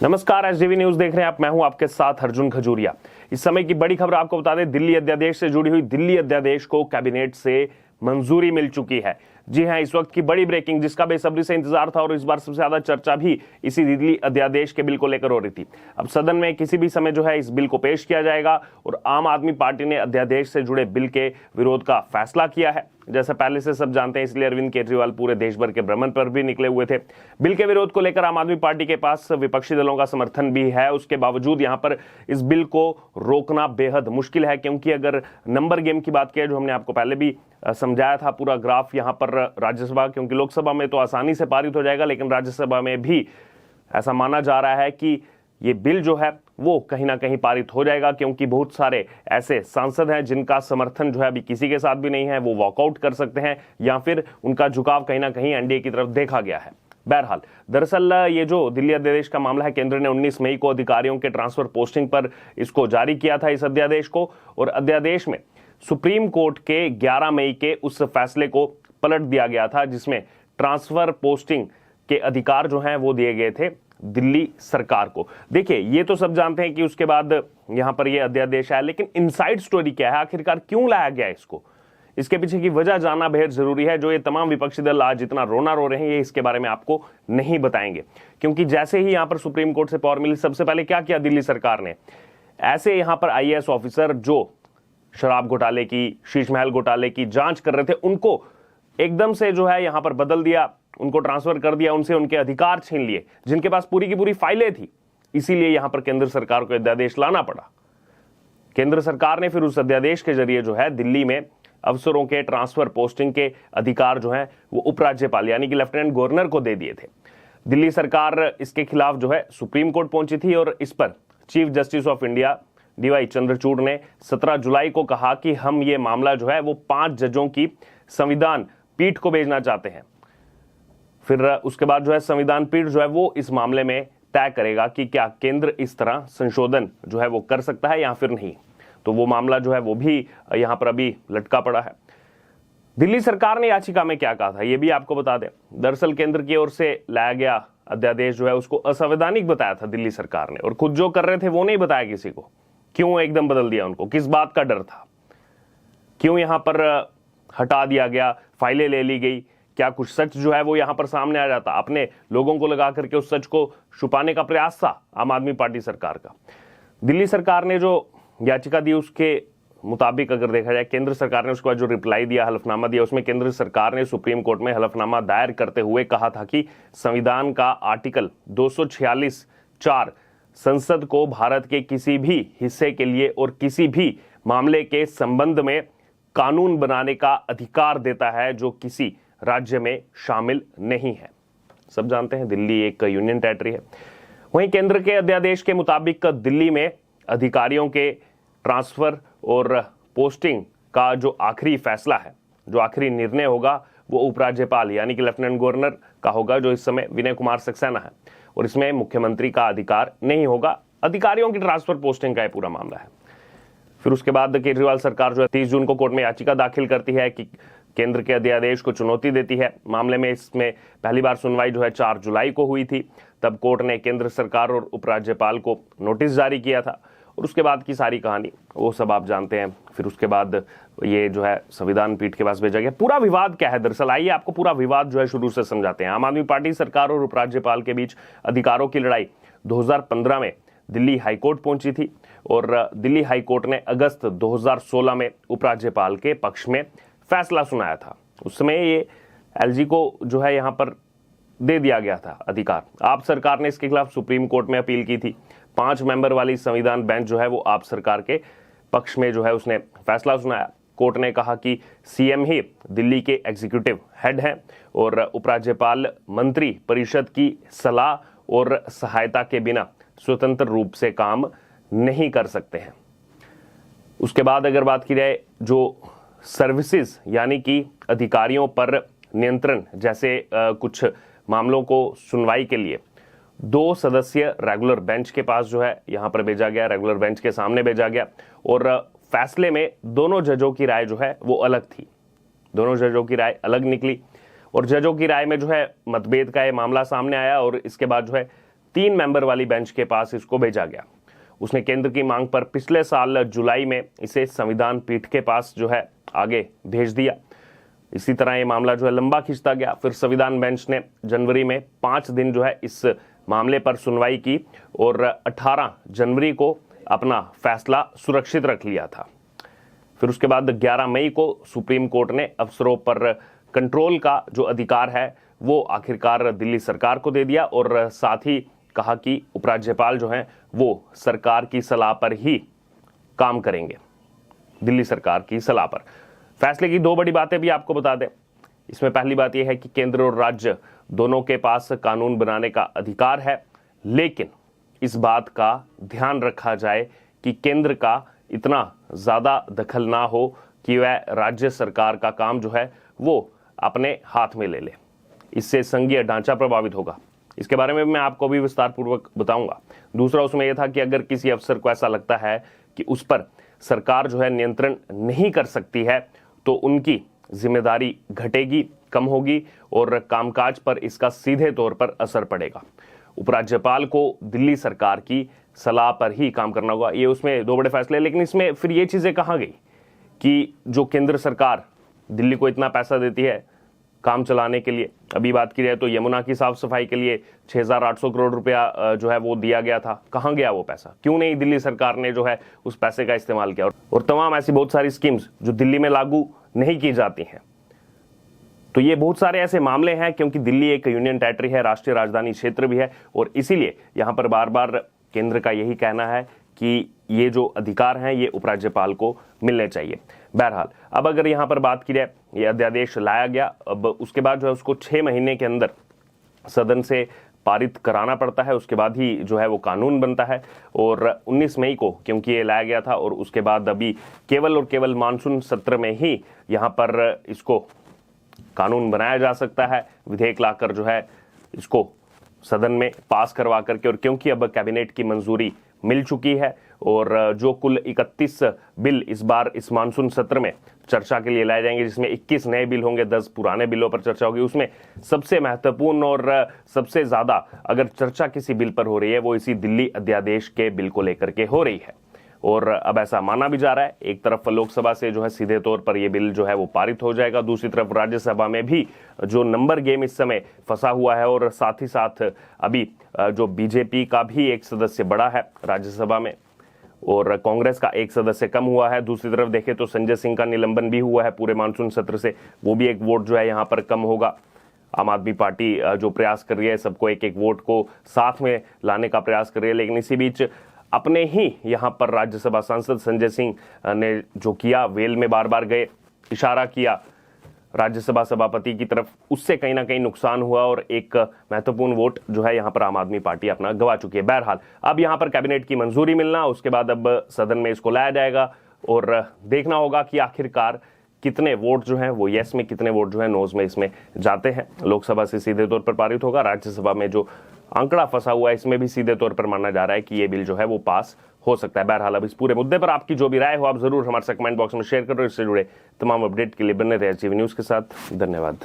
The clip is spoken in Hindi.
नमस्कार, एसडीवी न्यूज देख रहे हैं आप। मैं हूं आपके साथ अर्जुन खजूरिया। इस समय की बड़ी खबर आपको बता दें, दिल्ली अध्यादेश से जुड़ी हुई दिल्ली अध्यादेश को कैबिनेट से मंजूरी मिल चुकी है। जी हां, इस वक्त की बड़ी ब्रेकिंग जिसका बेसब्री से इंतजार था और इस बार सबसे ज्यादा चर्चा भी इसी दिल्ली अध्यादेश के बिल को लेकर हो रही थी। अब सदन में किसी भी समय जो है इस बिल को पेश किया जाएगा और आम आदमी पार्टी ने अध्यादेश से जुड़े बिल के विरोध का फैसला किया है। जैसा पहले से सब जानते हैं, इसलिए अरविंद केजरीवाल पूरे देश भर के भ्रमण पर भी निकले हुए थे। बिल के विरोध को लेकर आम आदमी पार्टी के पास विपक्षी दलों का समर्थन भी है। उसके बावजूद यहां पर इस बिल को रोकना बेहद मुश्किल है, क्योंकि अगर नंबर गेम की बात किया, जो हमने आपको पहले भी समझाया था, पूरा ग्राफ यहां पर राज्यसभा, क्योंकि लोकसभा में तो आसानी से पारित हो जाएगा, लेकिन राज्यसभा में भी ऐसा माना जा रहा है कि ये बिल जो है वो कहीं ना कहीं पारित हो जाएगा, क्योंकि बहुत सारे ऐसे सांसद हैं जिनका समर्थन जो है अभी किसी के साथ भी नहीं है। वो वॉकआउट कर सकते हैं या फिर उनका झुकाव कहीं ना कहीं एनडीए की तरफ देखा गया है। बहरहाल, दरअसल ये जो दिल्ली अध्यादेश का मामला है, केंद्र ने 19 मई को अधिकारियों के ट्रांसफर पोस्टिंग पर इसको जारी किया था, इस अध्यादेश को। और अध्यादेश में सुप्रीम कोर्ट के 11 मई के उस फैसले को पलट दिया गया था, जिसमें ट्रांसफर पोस्टिंग के अधिकार जो हैं वो दिए गए थे दिल्ली सरकार को। देखिए, ये तो सब जानते हैं कि उसके बाद यहां पर ये अध्यादेश आया, लेकिन इनसाइड स्टोरी क्या है, आखिरकार क्यों लाया गया इसको, इसके पीछे की वजह जानना बेहद जरूरी है। जो ये तमाम विपक्षी दल आज इतना रोना रो रहे हैं, ये इसके बारे में आपको नहीं बताएंगे, क्योंकि जैसे ही यहां पर सुप्रीम कोर्ट से पावर मिली, सबसे पहले क्या किया दिल्ली सरकार ने, ऐसे यहां पर आईएएस ऑफिसर जो शराब घोटाले की, शीश महल घोटाले की जांच कर रहे थे, उनको एकदम से जो है यहां पर बदल दिया, उनको ट्रांसफर कर दिया, उनसे उनके अधिकार छीन लिए, जिनके पास पूरी की पूरी फाइलें थी। इसीलिए यहां पर केंद्र सरकार को अध्यादेश लाना पड़ा। केंद्र सरकार ने फिर उस अध्यादेश के जरिए जो है दिल्ली में अफसरों के ट्रांसफर पोस्टिंग के अधिकार जो है वो उपराज्यपाल यानी कि लेफ्टिनेंट गवर्नर को दे दिए थे। दिल्ली सरकार इसके खिलाफ जो है सुप्रीम कोर्ट पहुंची थी और इस पर chief justice of India DY Chandrachud ने 17 जुलाई को कहा कि हम ये मामला जो है वो 5 जजों की संविधान पीठ को भेजना चाहते हैं। फिर उसके बाद जो है संविधान पीठ जो है वो इस मामले में तय करेगा कि क्या केंद्र इस तरह संशोधन जो है वो कर सकता है या फिर नहीं। तो वो मामला जो है वो भी यहां पर अभी लटका पड़ा है। दिल्ली सरकार ने याचिका में क्या कहा था ये भी आपको बता दें। दरअसल केंद्र की ओर से लाया गया अध्यादेश जो है उसको असंवैधानिक बताया था दिल्ली सरकार ने, और खुद जो कर रहे थे वो नहीं बताया किसी को। क्यों एकदम बदल दिया उनको, किस बात का डर था, क्यों यहां पर हटा दिया गया, फाइलें ले ली गई, क्या कुछ सच जो है वो यहां पर सामने आ जाता, अपने लोगों को लगा करके उस सच को छुपाने का प्रयास था आम आदमी पार्टी सरकार का। दिल्ली सरकार ने जो याचिका दी उसके मुताबिक अगर देखा जाए, केंद्र सरकार ने उसके बाद जो रिप्लाई दिया, हलफनामा दिया, उसमें केंद्र सरकार ने सुप्रीम कोर्ट में हलफनामा दायर करते हुए कहा था कि संविधान का आर्टिकल 246(4) संसद को भारत के किसी भी हिस्से के लिए और किसी भी मामले के संबंध में कानून बनाने का अधिकार देता है जो किसी राज्य में शामिल नहीं है। सब जानते हैं दिल्ली एक यूनियन टेरिटरी है। वहीं केंद्र के अध्यादेश के मुताबिक दिल्ली में अधिकारियों के ट्रांसफर और पोस्टिंग का जो आखिरी फैसला है, जो आखिरी निर्णय होगा, वो उपराज्यपाल यानी कि लेफ्टिनेंट गवर्नर का होगा, जो इस समय विनय कुमार सक्सेना है, और इसमें मुख्यमंत्री का अधिकार नहीं होगा। अधिकारियों की ट्रांसफर पोस्टिंग का यह पूरा मामला है। फिर उसके बाद केजरीवाल सरकार जो है 30 जून को कोर्ट में याचिका दाखिल करती है कि केंद्र के अध्यादेश को चुनौती देती है। मामले में इसमें पहली बार सुनवाई जो है 4 जुलाई को हुई थी। तब कोर्ट ने केंद्र सरकार और उपराज्यपाल को नोटिस जारी किया था, और उसके बाद की सारी कहानी वो सब आप जानते हैं। फिर उसके बाद ये जो है संविधान पीठ के पास भेजा गया। पूरा विवाद क्या है दरअसल, आइए आपको पूरा विवाद जो है शुरू से समझाते हैं। आम आदमी पार्टी सरकार और उपराज्यपाल के बीच अधिकारों की लड़ाई 2015 में दिल्ली हाईकोर्ट पहुंची थी, और दिल्ली हाईकोर्ट ने अगस्त 2016 में उपराज्यपाल के पक्ष में फैसला सुनाया था। उस समय ये एलजी को जो है यहां पर दे दिया गया था अधिकार। आप सरकार ने इसके खिलाफ सुप्रीम कोर्ट में अपील की थी। 5 मेंबर वाली संविधान बेंच जो है वो आप सरकार के पक्ष में जो है उसने फैसला सुनाया। कोर्ट ने कहा कि सीएम ही दिल्ली के एग्जीक्यूटिव हेड हैं और उपराज्यपाल मंत्री परिषद की सलाह और सहायता के बिना स्वतंत्र रूप से काम नहीं कर सकते हैं। उसके बाद अगर बात की जाए, जो सर्विसेज यानी कि अधिकारियों पर नियंत्रण जैसे कुछ मामलों को सुनवाई के लिए 2 सदस्यीय रेगुलर बेंच के पास जो है यहां पर भेजा गया, रेगुलर बेंच के सामने भेजा गया, और फैसले में दोनों जजों की राय जो है वो अलग थी। दोनों जजों की राय अलग निकली, और जजों की राय में जो है मतभेद का ये मामला सामने आया, और इसके बाद जो है 3 मेंबर वाली बेंच के पास इसको भेजा गया। उसने केंद्र की मांग पर पिछले साल जुलाई में इसे संविधान पीठ के पास जो है आगे भेज दिया। इसी तरह ये मामला जो है लंबा खिंचता गया। फिर संविधान बेंच ने जनवरी में 5 दिन जो है इस मामले पर सुनवाई की और 18 जनवरी को अपना फैसला सुरक्षित रख लिया था। फिर उसके बाद 11 मई को सुप्रीम कोर्ट ने अफसरों पर कंट्रोल का जो अधिकार है वो आखिरकार दिल्ली सरकार को दे दिया और साथ ही कहा कि उपराज्यपाल जो हैं वो सरकार की सलाह पर ही काम करेंगे, दिल्ली सरकार की सलाह पर। फैसले की 2 बड़ी बातें भी आपको बता दें। इसमें पहली बात यह है कि केंद्र और राज्य दोनों के पास कानून बनाने का अधिकार है, लेकिन इस बात का ध्यान रखा जाए कि केंद्र का इतना ज्यादा दखल ना हो कि वह राज्य सरकार का काम जो है वो अपने हाथ में ले ले। इससे संघीय ढांचा प्रभावित होगा। इसके बारे में मैं आपको भी विस्तार पूर्वक बताऊंगा। दूसरा उसमें यह था कि अगर किसी अफसर को ऐसा लगता है कि उस पर सरकार जो है नियंत्रण नहीं कर सकती है तो उनकी जिम्मेदारी घटेगी, कम होगी और कामकाज पर इसका सीधे तौर पर असर पड़ेगा। उपराज्यपाल को दिल्ली सरकार की सलाह पर ही काम करना होगा। ये उसमें 2 बड़े फैसले। लेकिन इसमें फिर ये चीजें कहाँ गई कि जो केंद्र सरकार दिल्ली को इतना पैसा देती है काम चलाने के लिए, अभी बात की जाए तो यमुना की साफ सफाई के लिए 6,800 करोड़ रुपया जो है वो दिया गया था। कहाँ गया वो पैसा? क्यों नहीं दिल्ली सरकार ने जो है उस पैसे का इस्तेमाल किया? और तमाम ऐसी बहुत सारी स्कीम्स जो दिल्ली में लागू नहीं की जाती हैं। तो ये बहुत सारे ऐसे मामले हैं क्योंकि दिल्ली एक यूनियन टेरिटरी है, राष्ट्रीय राजधानी क्षेत्र भी है और इसीलिए यहां पर बार बार केंद्र का यही कहना है कि ये जो अधिकार हैं ये उपराज्यपाल को मिलने चाहिए। बहरहाल अब अगर यहां पर बात की जाए, ये अध्यादेश लाया गया, अब उसके बाद जो है उसको 6 महीने के अंदर सदन से पारित कराना पड़ता है, उसके बाद ही जो है वो कानून बनता है। और 19 मई को क्योंकि ये लाया गया था और उसके बाद अभी केवल और केवल मानसून सत्र में ही यहाँ पर इसको कानून बनाया जा सकता है, विधेयक लाकर जो है इसको सदन में पास करवा करके। और क्योंकि अब कैबिनेट की मंजूरी मिल चुकी है और जो कुल 31 बिल इस बार इस मानसून सत्र में चर्चा के लिए लाए जाएंगे, जिसमें 21 नए बिल होंगे, 10 पुराने बिलों पर चर्चा होगी, उसमें सबसे महत्वपूर्ण और सबसे ज्यादा अगर चर्चा किसी बिल पर हो रही है वो इसी दिल्ली अध्यादेश के बिल को लेकर के हो रही है। और अब ऐसा माना भी जा रहा है, एक तरफ लोकसभा से जो है सीधे तौर पर ये बिल जो है वो पारित हो जाएगा, दूसरी तरफ राज्यसभा में भी जो नंबर गेम इस समय फंसा हुआ है और साथ ही साथ अभी जो बीजेपी का भी एक सदस्य बढ़ा है राज्यसभा में और कांग्रेस का एक सदस्य कम हुआ है। दूसरी तरफ देखें तो संजय सिंह का निलंबन भी हुआ है पूरे मानसून सत्र से, वो भी एक वोट जो है यहाँ पर कम होगा। आम आदमी पार्टी जो प्रयास कर रही है सबको एक एक वोट को साथ में लाने का प्रयास कर रही है, लेकिन इसी बीच अपने ही यहाँ पर राज्यसभा सांसद संजय सिंह ने जो किया, वेल में बार बार गए, इशारा किया राज्यसभा सभापति की तरफ, उससे कहीं ना कहीं नुकसान हुआ और एक महत्वपूर्ण वोट जो है यहाँ पर आम आदमी पार्टी अपना गवा चुकी है। बहरहाल अब यहाँ पर कैबिनेट की मंजूरी मिलना, उसके बाद अब सदन में इसको लाया जाएगा और देखना होगा कि आखिरकार कितने वोट जो हैं वो यस में, कितने वोट जो है नोज में इसमें जाते हैं। लोकसभा से सीधे तौर पर पारित होगा, राज्यसभा में जो आंकड़ा फंसा हुआ है इसमें भी सीधे तौर पर माना जा रहा है कि ये बिल जो है वो पास हो सकता है। बहरहाल अब इस पूरे मुद्दे पर आपकी जो भी राय हो आप जरूर हमारे कमेंट बॉक्स में शेयर करो। इससे जुड़े तमाम अपडेट के लिए बने रहे जीवी न्यूज के साथ। धन्यवाद।